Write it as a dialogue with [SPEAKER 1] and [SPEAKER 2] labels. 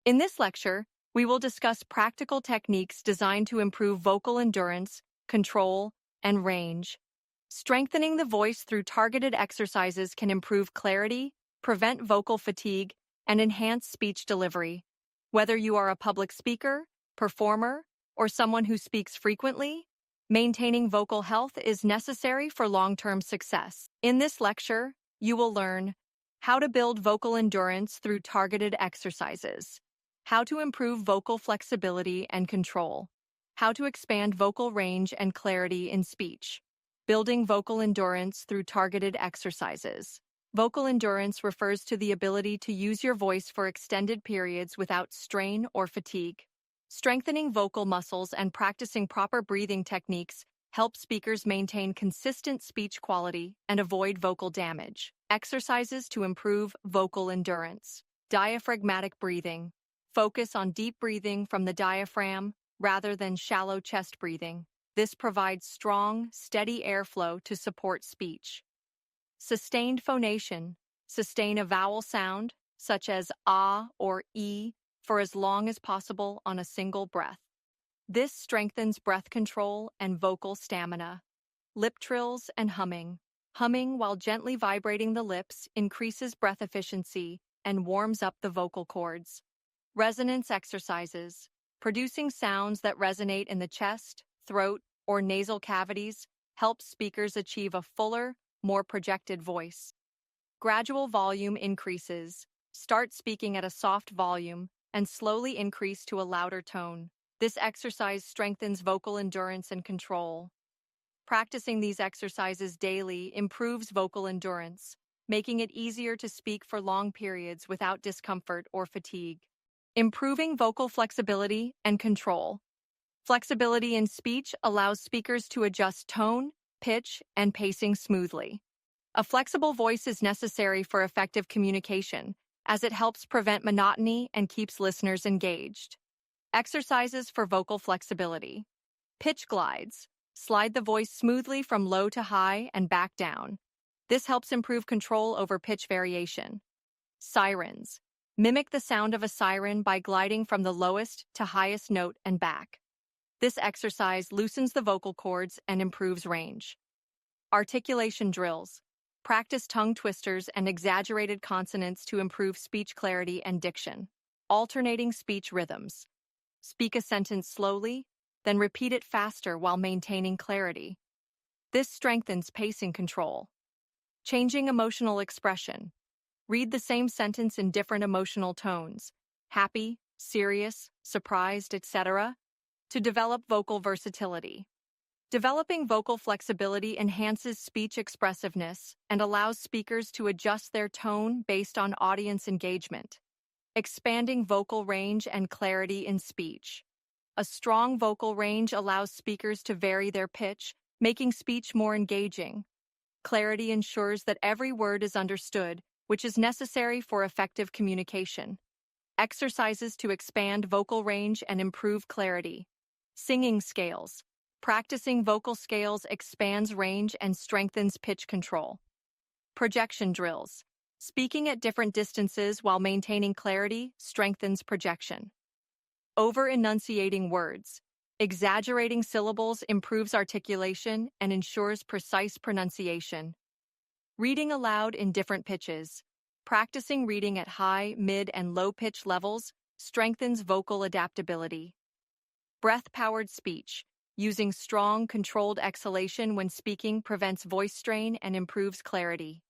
[SPEAKER 1] In this lecture, we will discuss practical techniques designed to improve vocal endurance, control, and range. Strengthening the voice through targeted exercises can improve clarity, prevent vocal fatigue, and enhance speech delivery. Whether you are a public speaker, performer, or someone who speaks frequently, maintaining vocal health is necessary for long-term success. In this lecture, you will learn how to build vocal endurance through targeted exercises, how to improve vocal flexibility and control, how to expand vocal range and clarity in speech, building vocal endurance through targeted exercises. Vocal endurance refers to the ability to use your voice for extended periods without strain or fatigue. Strengthening vocal muscles and practicing proper breathing techniques help speakers maintain consistent speech quality and avoid vocal damage. Exercises to improve vocal endurance. Diaphragmatic breathing. Focus on deep breathing from the diaphragm rather than shallow chest breathing. This provides strong, steady airflow to support speech. Sustained phonation. Sustain a vowel sound, such as ah or e, for as long as possible on a single breath. This strengthens breath control and vocal stamina. Lip trills and humming. Humming while gently vibrating the lips increases breath efficiency and warms up the vocal cords. Resonance exercises. Producing sounds that resonate in the chest, throat, or nasal cavities helps speakers achieve a fuller, more projected voice. Gradual volume increases. Start speaking at a soft volume and slowly increase to a louder tone. This exercise strengthens vocal endurance and control. Practicing these exercises daily improves vocal endurance, making it easier to speak for long periods without discomfort or fatigue. Improving vocal flexibility and control. Flexibility in speech allows speakers to adjust tone, pitch, and pacing smoothly. A flexible voice is necessary for effective communication, as it helps prevent monotony and keeps listeners engaged. Exercises for vocal flexibility. Pitch glides. Slide the voice smoothly from low to high and back down. This helps improve control over pitch variation. Sirens. Mimic the sound of a siren by gliding from the lowest to highest note and back. This exercise loosens the vocal cords and improves range. Articulation drills. Practice tongue twisters and exaggerated consonants to improve speech clarity and diction. Alternating speech rhythms. Speak a sentence slowly, then repeat it faster while maintaining clarity. This strengthens pacing control. Changing emotional expression. Read the same sentence in different emotional tones, happy, serious, surprised, etc., to develop vocal versatility. Developing vocal flexibility enhances speech expressiveness and allows speakers to adjust their tone based on audience engagement. Expanding vocal range and clarity in speech. A strong vocal range allows speakers to vary their pitch, making speech more engaging. Clarity ensures that every word is understood, which is necessary for effective communication. Exercises to expand vocal range and improve clarity. Singing scales. Practicing vocal scales expands range and strengthens pitch control. Projection drills. Speaking at different distances while maintaining clarity strengthens projection. Over-enunciating words. Exaggerating syllables improves articulation and ensures precise pronunciation. Reading aloud in different pitches. Practicing reading at high, mid, and low pitch levels strengthens vocal adaptability. Breath-powered speech. Using strong, controlled exhalation when speaking prevents voice strain and improves clarity.